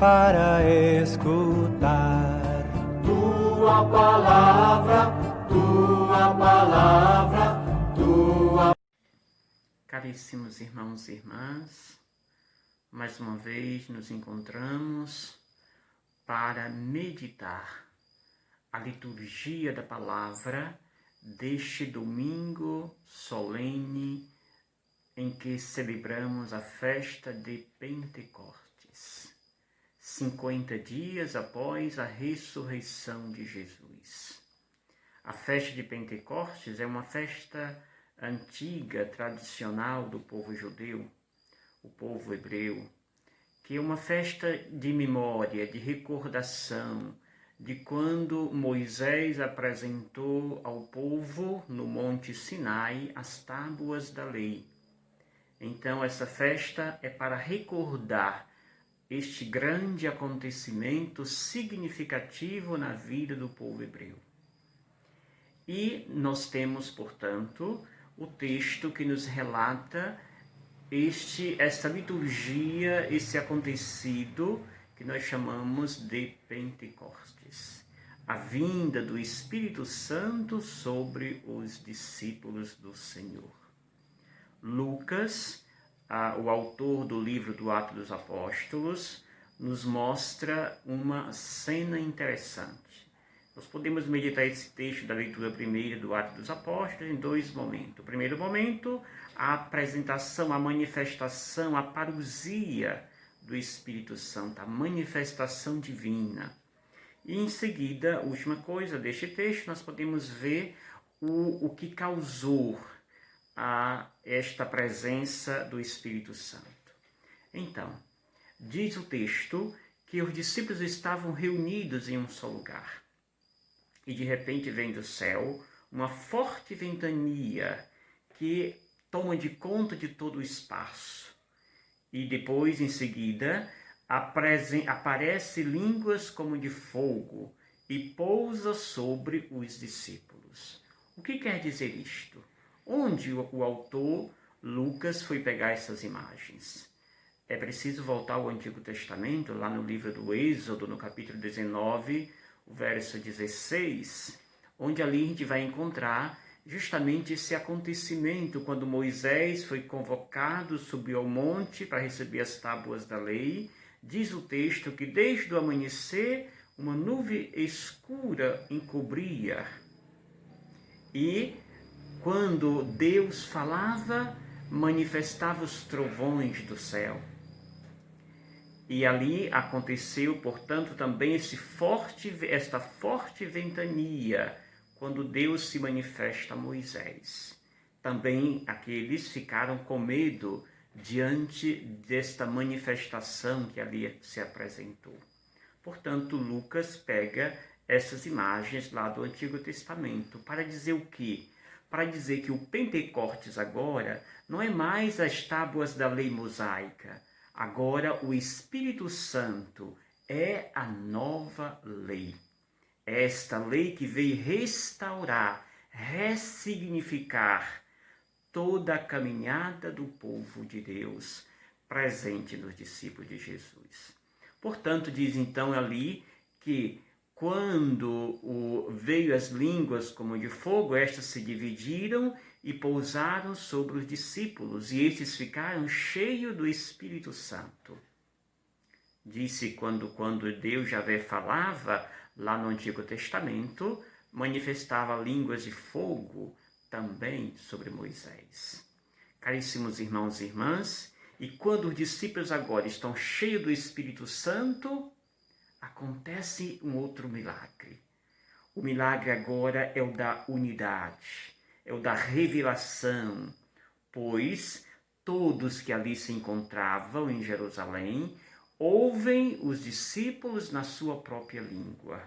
para escutar. Tua palavra, tua palavra, tua. Caríssimos irmãos e irmãs, mais uma vez nos encontramos para meditar a liturgia da palavra deste domingo solene em que celebramos a festa de Pentecostes, 50 dias após a ressurreição de Jesus. A festa de Pentecostes é uma festa antiga, tradicional do povo judeu, o povo hebreu, que é uma festa de memória, de recordação, de quando Moisés apresentou ao povo no Monte Sinai as tábuas da lei. Então, essa festa é para recordar este grande acontecimento significativo na vida do povo hebreu. E nós temos, portanto, o texto que nos relata esta liturgia, esse acontecido que nós chamamos de Pentecostes, a vinda do Espírito Santo sobre os discípulos do Senhor. Lucas, o autor do livro do Atos dos Apóstolos, nos mostra uma cena interessante. Nós podemos meditar esse texto da leitura primeira do Atos dos Apóstolos em dois momentos. O primeiro momento, a apresentação, a manifestação, a parousia do Espírito Santo, a manifestação divina. E em seguida, a última coisa deste texto, nós podemos ver o que causou esta presença do Espírito Santo. Então, diz o texto que os discípulos estavam reunidos em um só lugar. E de repente vem do céu uma forte ventania que toma de conta de todo o espaço. E depois, em seguida, aparece línguas como de fogo e pousa sobre os discípulos. O que quer dizer isto? Onde o autor Lucas foi pegar essas imagens? É preciso voltar ao Antigo Testamento, lá no livro do Êxodo, no capítulo 19, o verso 16, onde ali a gente vai encontrar justamente esse acontecimento, quando Moisés foi convocado, subiu ao monte para receber as tábuas da lei. Diz o texto que desde o amanhecer uma nuvem escura encobria. E quando Deus falava, manifestava os trovões do céu. E ali aconteceu, portanto, também esta forte ventania, quando Deus se manifesta a Moisés. Também aqueles ficaram com medo diante desta manifestação que ali se apresentou. Portanto, Lucas pega essas imagens lá do Antigo Testamento para dizer o quê? Para dizer que o Pentecostes agora não é mais as tábuas da lei mosaica. Agora o Espírito Santo é a nova lei. Esta lei que veio restaurar, ressignificar toda a caminhada do povo de Deus presente nos discípulos de Jesus. Portanto, diz então ali que quando veio as línguas como de fogo, estas se dividiram e pousaram sobre os discípulos, e estes ficaram cheios do Espírito Santo. Disse quando Deus Javé falava, lá no Antigo Testamento, manifestava línguas de fogo também sobre Moisés. Caríssimos irmãos e irmãs, e quando os discípulos agora estão cheios do Espírito Santo, acontece um outro milagre. O milagre agora é o da unidade, é o da revelação, pois todos que ali se encontravam em Jerusalém ouvem os discípulos na sua própria língua.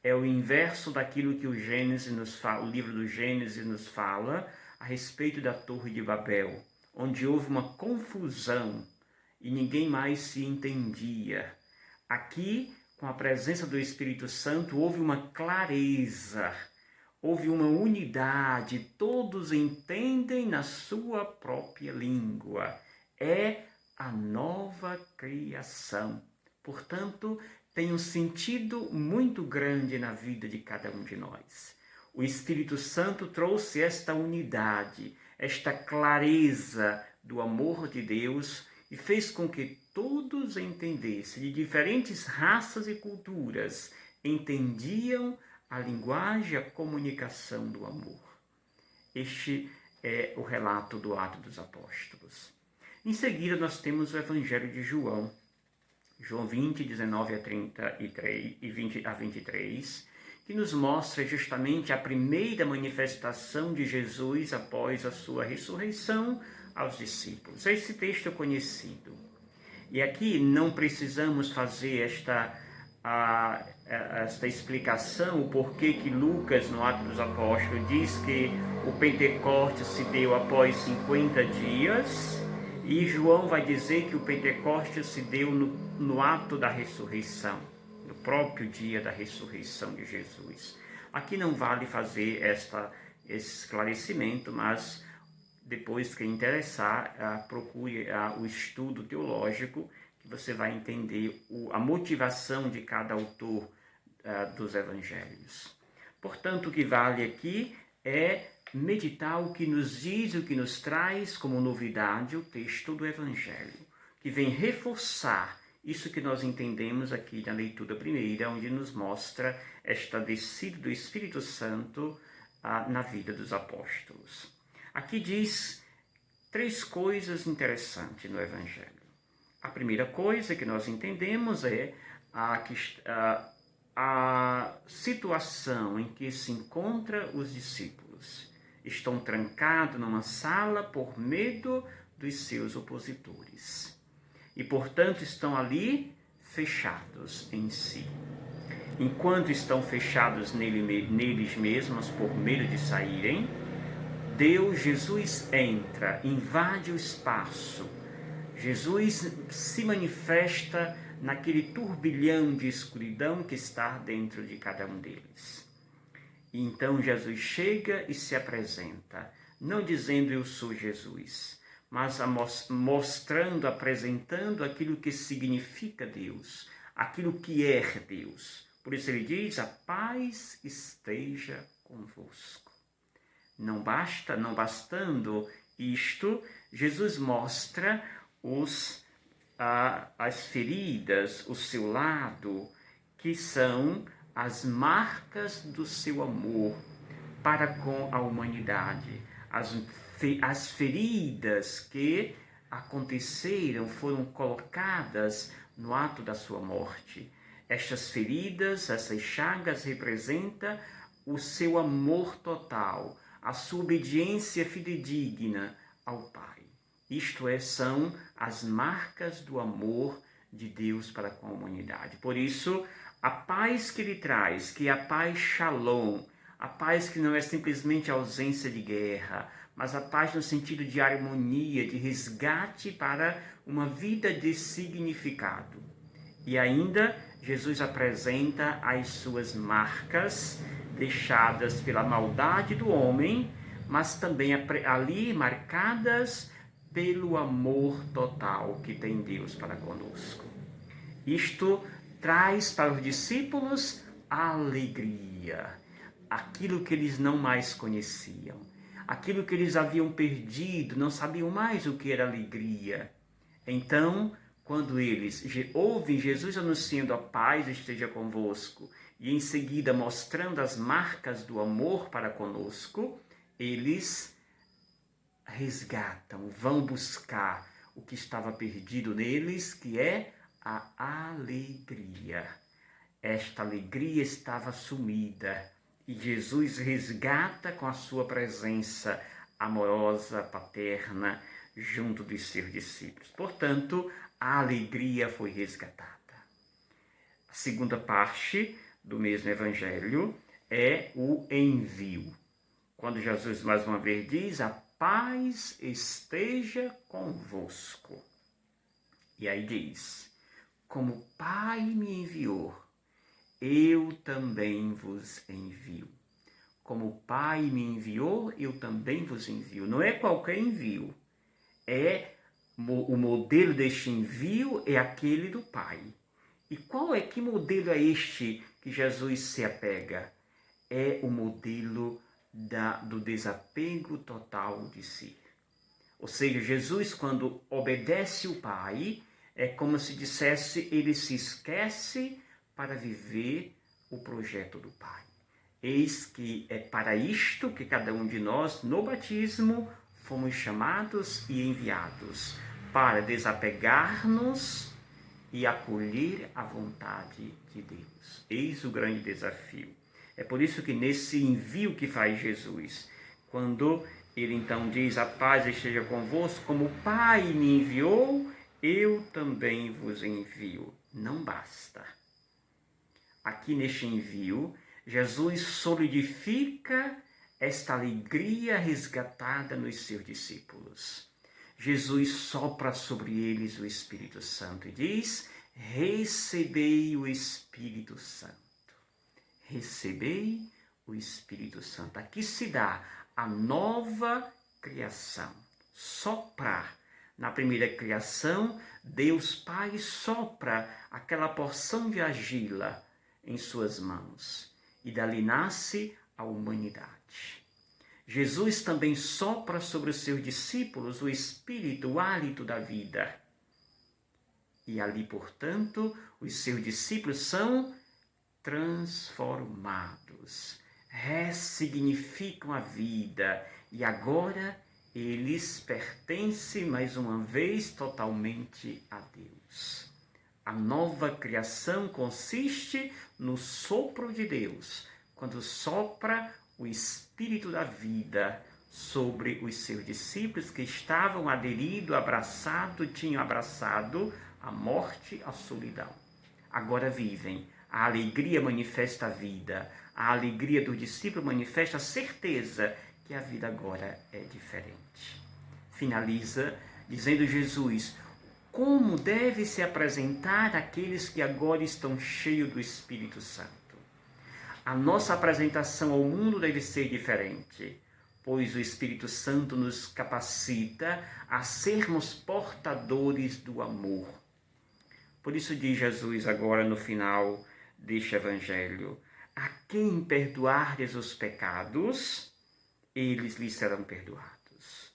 É o inverso daquilo que o livro do Gênesis nos fala a respeito da Torre de Babel, onde houve uma confusão e ninguém mais se entendia. Aqui, com a presença do Espírito Santo, houve uma clareza, houve uma unidade, todos entendem na sua própria língua. É a nova criação. Portanto, tem um sentido muito grande na vida de cada um de nós. O Espírito Santo trouxe esta unidade, esta clareza do amor de Deus e fez com que todos entendessem, de diferentes raças e culturas, entendiam a linguagem, a comunicação do amor. Este é o relato do Atos dos Apóstolos. Em seguida, nós temos o Evangelho de João, João 20, 19 a 33 e 20 a 23, que nos mostra justamente a primeira manifestação de Jesus após a sua ressurreição aos discípulos. Esse texto é conhecido. E aqui não precisamos fazer esta explicação, o porquê que Lucas, no Atos dos Apóstolos, diz que o Pentecostes se deu após 50 dias, e João vai dizer que o Pentecostes se deu no ato da ressurreição, no próprio dia da ressurreição de Jesus. Aqui não vale fazer esse esclarecimento, mas depois que interessar, procure o estudo teológico, que você vai entender a motivação de cada autor dos evangelhos. Portanto, o que vale aqui é meditar o que nos diz, o que nos traz como novidade o texto do Evangelho, que vem reforçar isso que nós entendemos aqui na leitura primeira, onde nos mostra esta descida do Espírito Santo na vida dos apóstolos. Aqui diz 3 coisas interessantes no Evangelho. A primeira coisa que nós entendemos é a situação em que se encontram os discípulos. Estão trancados numa sala por medo dos seus opositores. E, portanto, estão ali fechados em si. Enquanto estão fechados neles mesmos por medo de saírem, Jesus entra, invade o espaço. Jesus se manifesta naquele turbilhão de escuridão que está dentro de cada um deles. E então Jesus chega e se apresenta, não dizendo eu sou Jesus, mas mostrando, apresentando aquilo que significa Deus, aquilo que é Deus. Por isso ele diz, a paz esteja convosco. Não bastando isto, Jesus mostra as feridas, o seu lado, que são as marcas do seu amor para com a humanidade. As feridas que aconteceram, foram colocadas no ato da sua morte. Estas feridas, essas chagas representam o seu amor total, a sua obediência fidedigna ao Pai. Isto são as marcas do amor de Deus para com a humanidade. Por isso, a paz que ele traz, que é a paz Shalom, a paz que não é simplesmente ausência de guerra, mas a paz no sentido de harmonia, de resgate para uma vida de significado. E ainda, Jesus apresenta as suas marcas deixadas pela maldade do homem, mas também ali marcadas pelo amor total que tem Deus para conosco. Isto traz para os discípulos alegria, aquilo que eles não mais conheciam, aquilo que eles haviam perdido, não sabiam mais o que era alegria. Então, quando eles ouvem Jesus anunciando a paz esteja convosco, e em seguida mostrando as marcas do amor para conosco, eles resgatam, vão buscar o que estava perdido neles, que é a alegria. Esta alegria estava sumida e Jesus resgata com a sua presença amorosa, paterna, junto dos seus discípulos. Portanto, a alegria foi resgatada. A segunda parte do mesmo evangelho é o envio. Quando Jesus mais uma vez diz, a paz esteja convosco. E aí diz, como o Pai me enviou, eu também vos envio. Como o Pai me enviou, eu também vos envio. Não é qualquer envio. O modelo deste envio é aquele do Pai. E que modelo é este que Jesus se apega? É o modelo do desapego total de si. Ou seja, Jesus, quando obedece o Pai, é como se dissesse, ele se esquece para viver o projeto do Pai. Eis que é para isto que cada um de nós, no batismo, fomos chamados e enviados, para desapegar-nos e acolher a vontade de Deus. Eis o grande desafio. É por isso que nesse envio que faz Jesus, quando ele então diz, a paz esteja convosco, como o Pai me enviou, eu também vos envio. Não basta. Aqui neste envio, Jesus solidifica esta alegria resgatada nos seus discípulos. Jesus sopra sobre eles o Espírito Santo e diz, recebei o Espírito Santo. Recebei o Espírito Santo. Aqui se dá a nova criação. Soprar. Na primeira criação, Deus Pai sopra aquela porção de argila em suas mãos. E dali nasce a humanidade. Jesus também sopra sobre os seus discípulos o Espírito, o hálito da vida. E ali, portanto, os seus discípulos são transformados, ressignificam a vida e agora eles pertencem mais uma vez totalmente a Deus. A nova criação consiste no sopro de Deus, quando sopra o Espírito da vida sobre os seus discípulos que estavam aderidos, tinham abraçado a morte, a solidão. Agora vivem. A alegria manifesta a vida. A alegria do discípulo manifesta a certeza que a vida agora é diferente. Finaliza dizendo Jesus, como deve se apresentar aqueles que agora estão cheios do Espírito Santo. A nossa apresentação ao mundo deve ser diferente, pois o Espírito Santo nos capacita a sermos portadores do amor. Por isso diz Jesus agora no final deste evangelho, a quem perdoardes os pecados, eles lhes serão perdoados.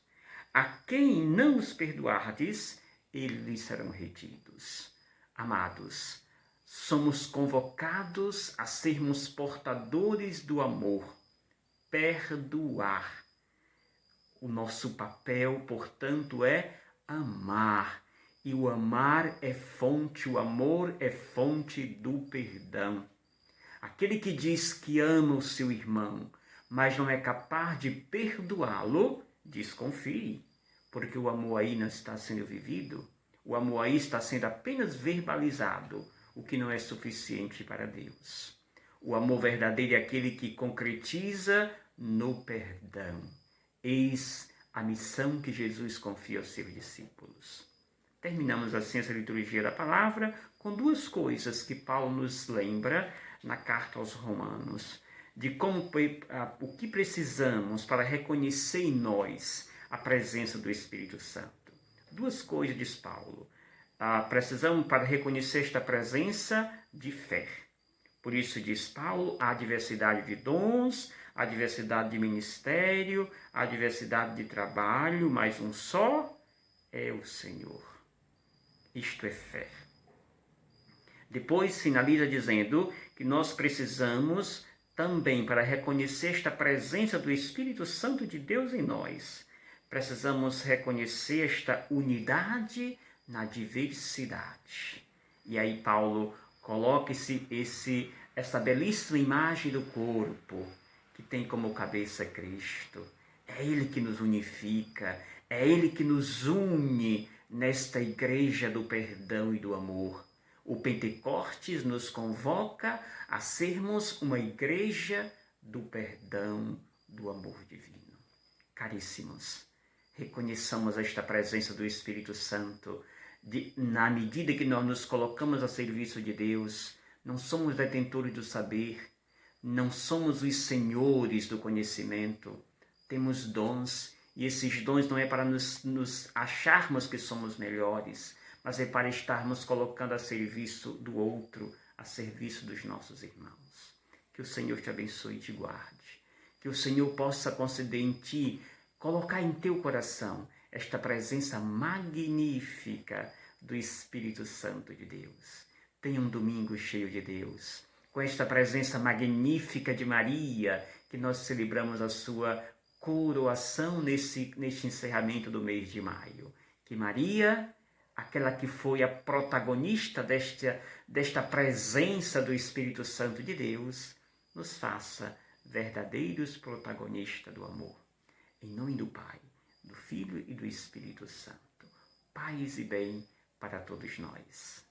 A quem não os perdoardes, eles lhes serão retidos. Amados, somos convocados a sermos portadores do amor, perdoar. O nosso papel, portanto, é amar. E o amar é fonte, o amor é fonte do perdão. Aquele que diz que ama o seu irmão, mas não é capaz de perdoá-lo, desconfie, porque o amor aí não está sendo vivido, o amor aí está sendo apenas verbalizado, o que não é suficiente para Deus. O amor verdadeiro é aquele que concretiza no perdão. Eis a missão que Jesus confia aos seus discípulos. Terminamos assim essa liturgia da palavra com duas coisas que Paulo nos lembra na carta aos Romanos, de como o que precisamos para reconhecer em nós a presença do Espírito Santo. Duas coisas, diz Paulo. Precisamos para reconhecer esta presença de fé. Por isso, diz Paulo, há diversidade de dons, há diversidade de ministério, há diversidade de trabalho, mas um só é o Senhor. Isto é fé. Depois finaliza dizendo que nós precisamos também, para reconhecer esta presença do Espírito Santo de Deus em nós, precisamos reconhecer esta unidade na diversidade. E aí Paulo coloca essa belíssima imagem do corpo, que tem como cabeça Cristo. É Ele que nos unifica, é Ele que nos une nesta igreja do perdão e do amor. O Pentecostes nos convoca a sermos uma igreja do perdão, do amor divino. Caríssimos, reconheçamos esta presença do Espírito Santo. Na medida que nós nos colocamos a serviço de Deus, não somos detentores do saber, não somos os senhores do conhecimento, temos dons, e esses dons não é para nos acharmos que somos melhores, mas é para estarmos colocando a serviço do outro, a serviço dos nossos irmãos. Que o Senhor te abençoe e te guarde. Que o Senhor possa conceder em ti, colocar em teu coração esta presença magnífica do Espírito Santo de Deus. Tenha um domingo cheio de Deus, com esta presença magnífica de Maria, que nós celebramos a sua coroação neste encerramento do mês de maio. Que Maria, aquela que foi a protagonista desta presença do Espírito Santo de Deus, nos faça verdadeiros protagonistas do amor. Em nome do Pai, do Filho e do Espírito Santo. Paz e bem para todos nós.